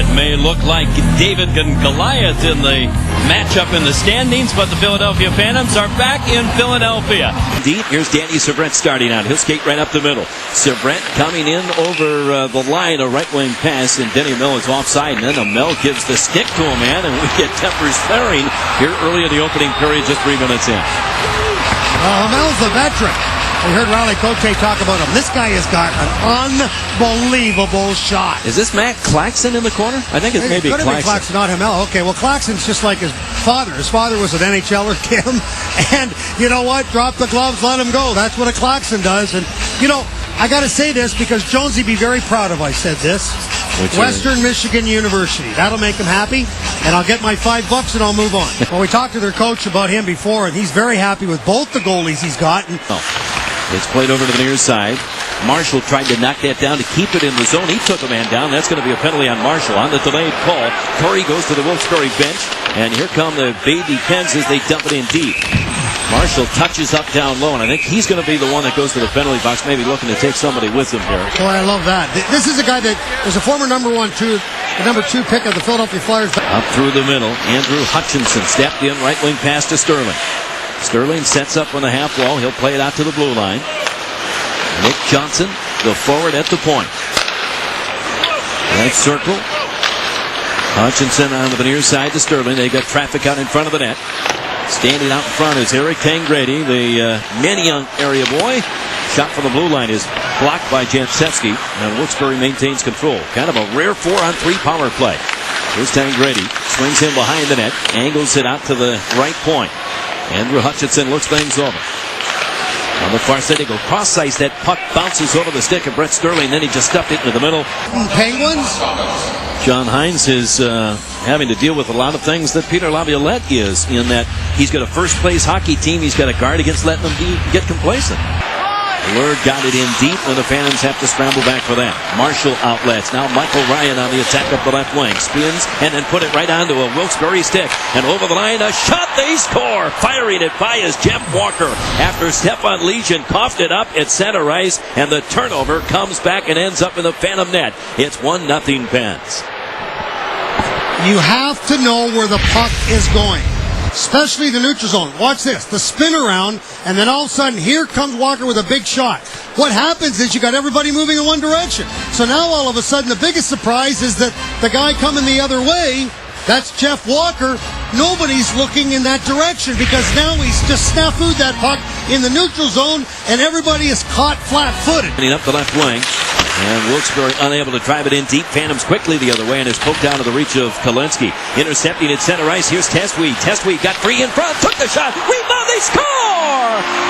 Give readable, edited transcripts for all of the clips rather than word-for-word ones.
It may look like David and Goliath in the matchup in the standings, but the Philadelphia Phantoms are back in Philadelphia. Indeed, here's Danny Sebrent starting out. He'll skate right up the middle. Sebrent coming in over the line, a right-wing pass, and Denny Mill is offside, and then Mill gives the stick to a man, and we get tempers flaring here early in the opening period, just 3 minutes in. Mel's a veteran. We heard Riley Cote talk about him. This guy has got an unbelievable shot. Is this Matt Claxton in the corner? I think it's maybe Claxton. Not Hamel. Okay, well, Claxton's just like his father. His father was an NHLer, Kim. And you know what? Drop the gloves, let him go. That's what a Claxton does. And, you know, I got to say this because Jonesy be very proud of I said this. Western Michigan University. That'll make him happy. And I'll get my $5 and I'll move on. Well, we talked to their coach about him before, and he's very happy with both the goalies he's gotten. It's played over to the near side. Marshall tried to knock that down to keep it in the zone. He took a man down. That's going to be a penalty on Marshall. On the delayed call, Corey goes to the Wilkes-Barre bench, and here come the baby Pens as they dump it in deep. Marshall touches up down low, and I think he's going to be the one that goes to the penalty box, maybe looking to take somebody with him here. Boy, I love that. This is a guy that was a former number 2 pick of the Philadelphia Flyers. Up through the middle, Andrew Hutchinson stepped in, right wing pass to Sterling. Sterling sets up on the half wall. He'll play it out to the blue line. Nick Johnson, the forward at the point. Right circle. Hutchinson on the near side to Sterling. They got traffic out in front of the net. Standing out in front is Eric Tangradi, the Manayunk area boy. Shot from the blue line is blocked by Jancevski, and Wilkes-Barre maintains control. Kind of a rare 4-on-3 power play. Here's Tangradi. Swings him behind the net. Angles it out to the right point. Andrew Hutchinson looks things over. On the far side, they go cross ice. That puck bounces over the stick of Brett Sterling. Then he just stuffed it into the middle. Penguins? John Hines is having to deal with a lot of things that Peter Laviolette is, in that he's got a first-place hockey team. He's got to guard against letting them get complacent. Lurd got it in deep, and the Phantoms have to scramble back for that. Marshall outlets. Now Michael Ryan on the attack up the left wing. Spins and then put it right onto a Wilkes-Barre stick. And over the line, a shot, they score! Firing it by is Jeff Walker. After Stefan Legion coughed it up at center ice, and the turnover comes back and ends up in the Phantom net. It's 1-0 Pens. You have to know where the puck is going, especially the neutral zone. Watch this, the spin around, and then all of a sudden, here comes Walker with a big shot. What happens is you got everybody moving in one direction. So now all of a sudden, the biggest surprise is that the guy coming the other way, that's Jeff Walker. Nobody's looking in that direction because now he's just snafu'd that puck in the neutral zone, and everybody is caught flat-footed. Up the left wing. And Wilkes-Barre unable to drive it in deep. Phantoms quickly the other way, and is poked down to the reach of Kalinski. Intercepting at center ice. Here's Testweed. Testweed got free in front. Took the shot. Rebound. They score!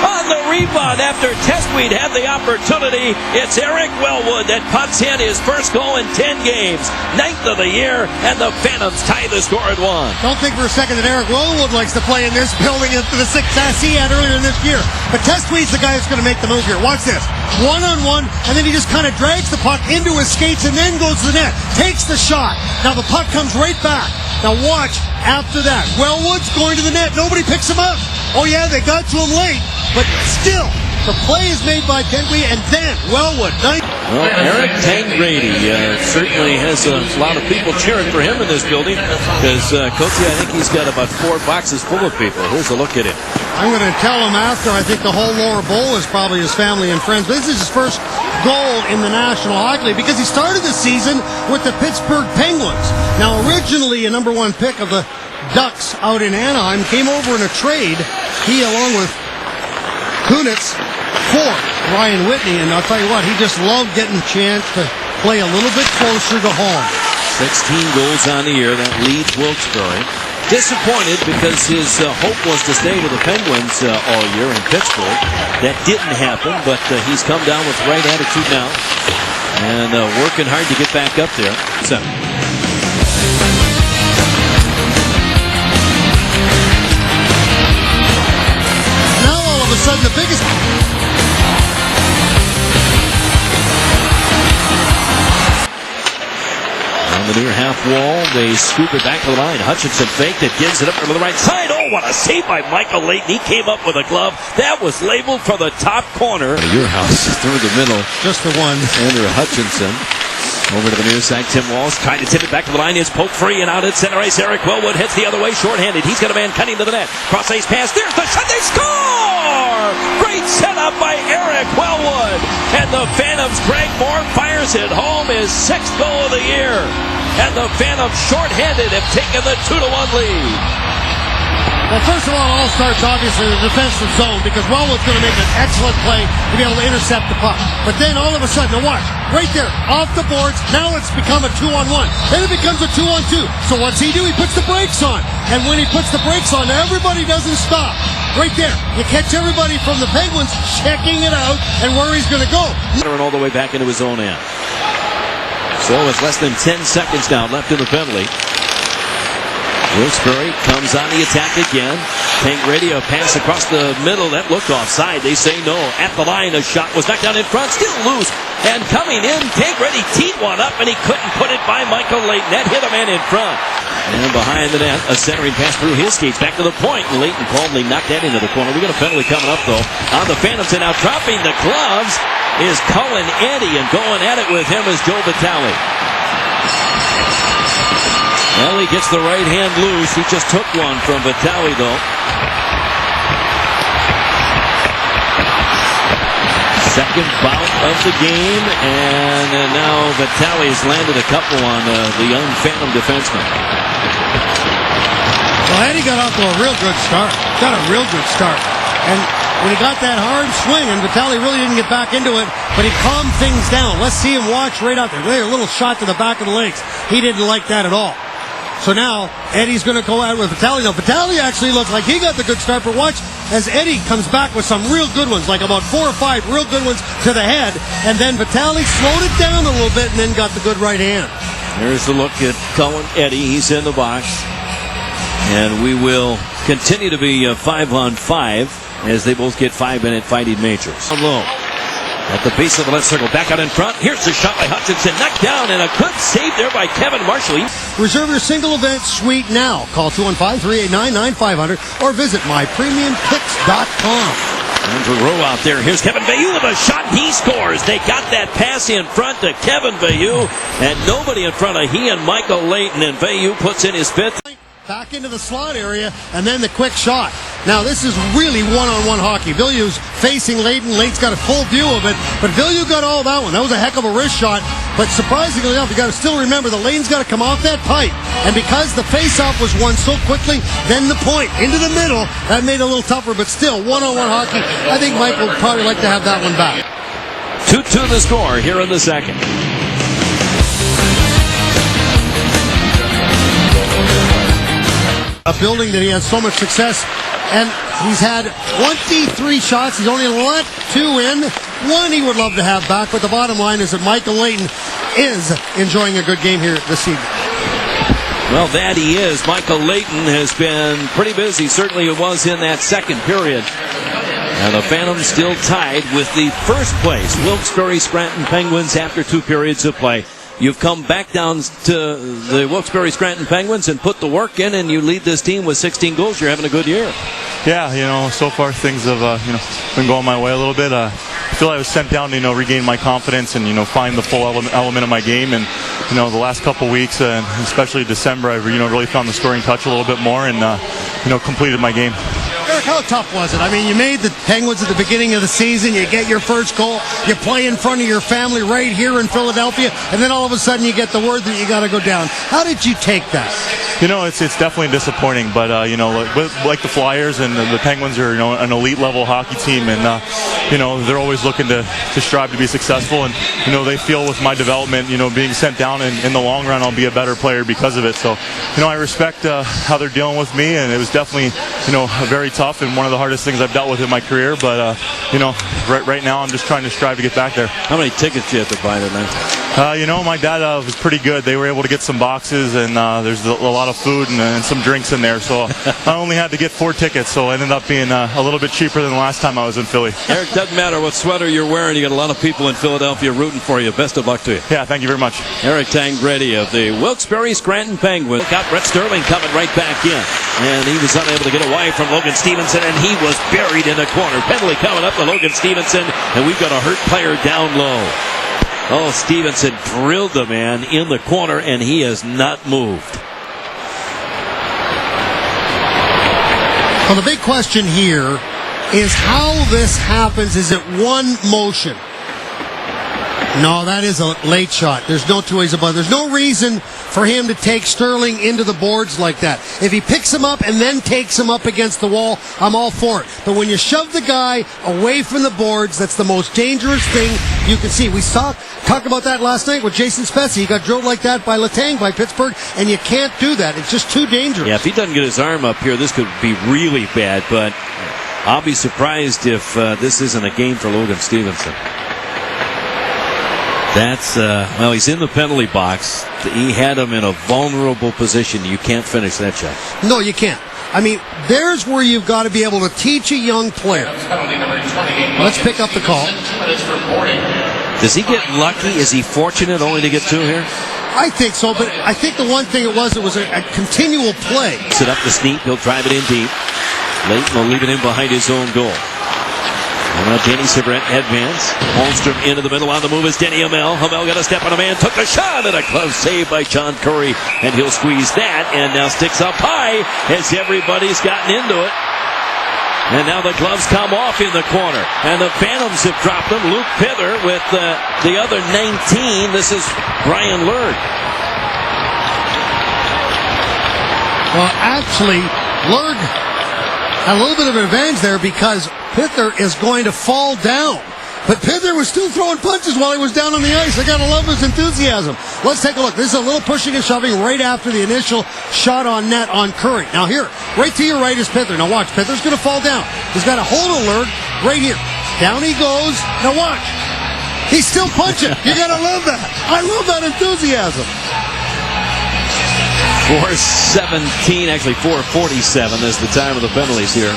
On the rebound after Testweed had the opportunity. It's Eric Wellwood that puts in his first goal in 10 games. 9th of the year, and the Phantoms tie the score at 1. Don't think for a second that Eric Wellwood likes to play in this building after the success he had earlier in this year. But Testweed's the guy that's going to make the move here. Watch this. 1-on-1, and then he just kind of drags the puck into his skates and then goes to the net. Takes the shot. Now the puck comes right back. Now watch after that. Wellwood's going to the net. Nobody picks him up. Oh yeah, they got to him late, but still, the play is made by Tangradi, and then Wellwood. Well, Eric Tangradi certainly has a lot of people cheering for him in this building because, Cote, I think he's got about 4 boxes full of people. Here's a look at him. I'm going to tell him after. I think the whole lower bowl is probably his family and friends. But this is his first goal in the National Hockey League because he started the season with the Pittsburgh Penguins. Now, originally a number 1 pick of the Ducks out in Anaheim, came over in a trade. He, along with Kunitz, for Ryan Whitney, and I'll tell you what, he just loved getting a chance to play a little bit closer to home. 16 goals on the year. That leads Wilkes-Barre. Disappointed because his hope was to stay with the Penguins all year in Pittsburgh. That didn't happen, but he's come down with the right attitude now and working hard to get back up there. So. Now all of a sudden the biggest... On the near half wall, they scoop it back to the line. Hutchinson faked it, gives it up to the right side. Oh, what a save by Michael Layton. He came up with a glove. That was labeled for the top corner. Your house through the middle. Just the one. Andrew Hutchinson. Over to the near side, Tim Walsh trying to tip it back to the line. It's poked free and out at center ice. Eric Wellwood hits the other way, shorthanded. He's got a man cutting to the net. Cross ice pass. There's the shot. They score! Great setup by Eric Wellwood. And the Phantoms, Greg Moore fires it home, his 6th goal of the year. And the Phantoms, shorthanded, have taken the 2-1 lead. Well, first of all starts obviously in the defensive zone because Wellwood's going to make an excellent play to be able to intercept the puck. But then all of a sudden, now watch, right there, off the boards, now it's become a 2-on-1. Then it becomes a 2-on-2. So what's he do? He puts the brakes on. And when he puts the brakes on, everybody doesn't stop. Right there, you catch everybody from the Penguins checking it out and where he's going to go. All the way back into his own end. So it's less than 10 seconds now left in the penalty. Wilkes-Barre comes on the attack again. Tangradi, a pass across the middle. That looked offside. They say no. At the line, a shot was knocked down in front. Still loose. And coming in, Tangradi teed one up, and he couldn't put it by Michael Leighton. That hit a man in front. And behind the net, a centering pass through his skates. Back to the point. And Leighton calmly knocked that into the corner. We got a penalty coming up, though, on the Phantoms. And now dropping the gloves is Cullen Eddy. And going at it with him is Joe Vitale. Ellie gets the right hand loose. He just took one from Vitale, though. Second bout of the game, and now Vitale's landed a couple on the young Phantom defenseman. Well, Eddie got off to a real good start. Got a real good start. And when he got that hard swing, and Vitale really didn't get back into it, but he calmed things down. Let's see him watch right out there. There's a little shot to the back of the legs. He didn't like that at all. So now, Eddie's going to go out with Vitale. Now, Vitale actually looks like he got the good start, but watch as Eddie comes back with some real good ones, like about 4 or 5 real good ones to the head, and then Vitale slowed it down a little bit and then got the good right hand. Here's the look at Cullen Eddy. He's in the box. And we will continue to be 5-on-5 as they both get 5-minute fighting majors. Low. At the base of the left circle, back out in front. Here's the shot by Hutchinson, knocked down, and a good save there by Kevin Marshall. Reserve your single event suite now. Call 215-389-9500 or visit mypremiumpicks.com. Andrew Rowe out there. Here's Kevin Veilleux with a shot. He scores. They got that pass in front to Kevin Veilleux, and nobody in front of he and Michael Leighton, and Veilleux puts in his 5th. Back into the slot area, and then the quick shot. Now, this is really one-on-one hockey. Veilleux's facing Leighton. Leighton's got a full view of it, but Veilleux got all that one. That was a heck of a wrist shot, but surprisingly enough, you got to still remember that Leighton's got to come off that pipe, and because the face-off was won so quickly, then the point into the middle, that made it a little tougher, but still, one-on-one hockey. I think Mike would probably like to have that one back. 2-2 the score here in the second. A building that he had so much success, and he's had 23 shots. He's only let 2 in. One he would love to have back, but the bottom line is that Michael Leighton is enjoying a good game here this evening. Well, that he is. Michael Leighton has been pretty busy. Certainly it was in that second period. And the Phantoms still tied with the first place Wilkes-Barre Scranton Penguins after 2 periods of play. You've come back down to the Wilkes-Barre Scranton Penguins and put the work in, and you lead this team with 16 goals. You're having a good year. Yeah, so far things have, been going my way a little bit. I feel I was sent down to, regain my confidence and, find the full element of my game. And, the last couple weeks, and especially December, I've, really found the scoring touch a little bit more and, completed my game. Eric, how tough was it? I mean, you made the Penguins at the beginning of the season. You get your first goal. You play in front of your family right here in Philadelphia. And then all of a sudden you get the word that you got to go down. How did you take that? It's definitely disappointing. But, like the Flyers and the Penguins are, an elite level hockey team. And, they're always looking to strive to be successful. And, they feel with my development, being sent down in the long run, I'll be a better player because of it. So, I respect how they're dealing with me. And it was definitely, very tough and one of the hardest things I've dealt with in my career. But, right now I'm just trying to strive to get back there. How many tickets did you have to buy tonight? My dad was pretty good. They were able to get some boxes, and there's a lot of food and some drinks in there. So I only had to get 4 tickets, so it ended up being a little bit cheaper than the last time I was in Philly. Eric, doesn't matter what sweater you're wearing. You got a lot of people in Philadelphia rooting for you. Best of luck to you. Yeah, thank you very much. Eric Tangradi of the Wilkes-Barre Scranton Penguins. Got Brett Sterling coming right back in, and he was unable to get away from Logan Stevenson, and he was buried in the corner. Penalty coming up to Logan Stevenson, and we've got a hurt player down low. Oh, Stevenson drilled the man in the corner, and he has not moved. Well, the big question here is how this happens. Is it one motion? No, that is a late shot. There's no two ways about it. There's no reason for him to take Sterling into the boards like that. If he picks him up and then takes him up against the wall, I'm all for it. But when you shove the guy away from the boards, that's the most dangerous thing you can see. We talked about that last night with Jason Spezzi. He got drilled like that by Letang, by Pittsburgh, and you can't do that. It's just too dangerous. Yeah, if he doesn't get his arm up here, this could be really bad, but I'll be surprised if this isn't a game for Logan Stevenson. That's, well, he's in the penalty box. He had him in a vulnerable position. You can't finish that shot. No, you can't. I mean, there's where you've got to be able to teach a young player. Let's pick up the call. Does he get lucky? Is he fortunate only to get two here? I think so, but I think the one thing it was a continual play. Set up the sneak. He'll drive it in deep. Leighton will leave it in behind his own goal. And now Danny Severette advance. Holmstrom into the middle. On the move is Denny Hamel. Hamel got a step on a man. Took the shot and a glove save by John Curry. And he'll squeeze that and now sticks up high as everybody's gotten into it. And now the gloves come off in the corner. And the Phantoms have dropped them. Luke Pither with the other 19. This is Brian Lurg. Well, actually, Lurg had a little bit of an advantage there because Pither is going to fall down. But Pither was still throwing punches while he was down on the ice. I gotta love his enthusiasm. Let's take a look. This is a little pushing and shoving right after the initial shot on net on Curry. Now here, right to your right is Pither. Now watch, Pither's gonna fall down. He's got a hold of Lurg right here. Down he goes. Now watch. He's still punching. You gotta love that. I love that enthusiasm. 4:17, actually 4:47 is the time of the penalties here.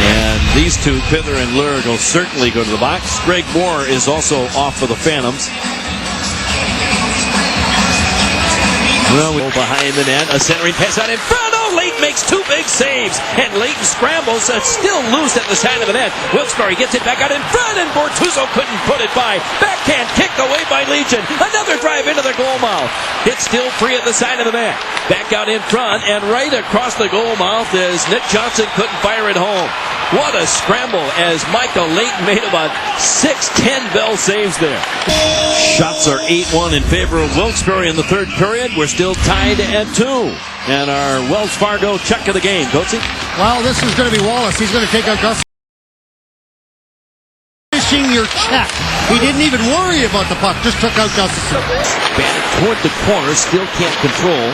And these two, Pither and Lurg, will certainly go to the box. Greg Moore is also off for the Phantoms. Well, we go behind the net. A centering pass out in front. Oh, Leighton makes two big saves. And Leighton scrambles. It's still loose at the side of the net. Wilkes-Barre gets it back out in front. And Bortuzzo couldn't put it by. Backhand kicked away by Legion. Another drive into the goal mouth. It's still free at the side of the net. Back out in front. And right across the goal mouth as Nick Johnson couldn't fire it home. What a scramble as Michael Leighton made about 6-10 bell saves there. Shots are 8-1 in favor of Wilkes-Barre in the third period. We're still tied at 2. And our Wells Fargo check of the game. Coatsy? Well, this is going to be Wallace. He's going to take out Gus. Finishing your check. He didn't even worry about the puck. Just took out Gustafson. Batted toward the corner. Still can't control.